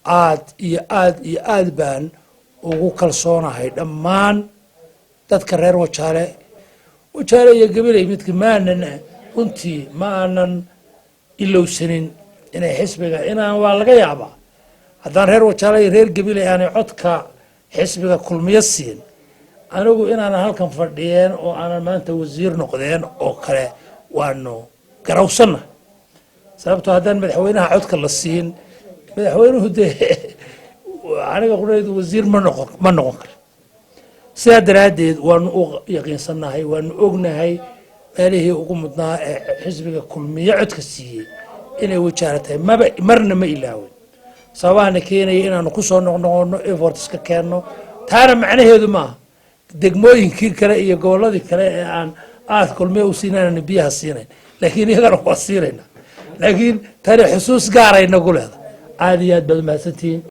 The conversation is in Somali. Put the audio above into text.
aad baan ugu kalsoonahay dhammaan dadka reer wajaale iyo gabilay midka maanan runtii ma aanan ilowsanin inay xisbiga inaan waa laga yaabaa haddaan reer wajaale iyo reer gabilay aanay codka xisbiga kulmiyo siin anigu inaanan halkan fadhiyeen oo aanan maanta wasiir noqdeen oo kale waanu garawsanna sababtoo haddaan madaxweynaha codka la siin madaxweynuhu dee aniga quraydu wasiir ma noqon karo sidaa daraaddeed waanu u yaqiinsannahay waanu ognahay meelihii ugu mudnaa ee xisbiga kulmiye codka siiyey inay wajaale tahay marna ma ilaawin sababahana keenaya inaanu ku soo noqnoqono effort iska keenno taana macnaheedu maaha degmooyinkii kale iyo gobolladii kale ee aan aad kulmiye u siinaynana biyaha siinayn laakiin iyagana waa siinayna laakiin tani xusuus gaarayna ku leeda aad iyo aad baad mahadsantihiin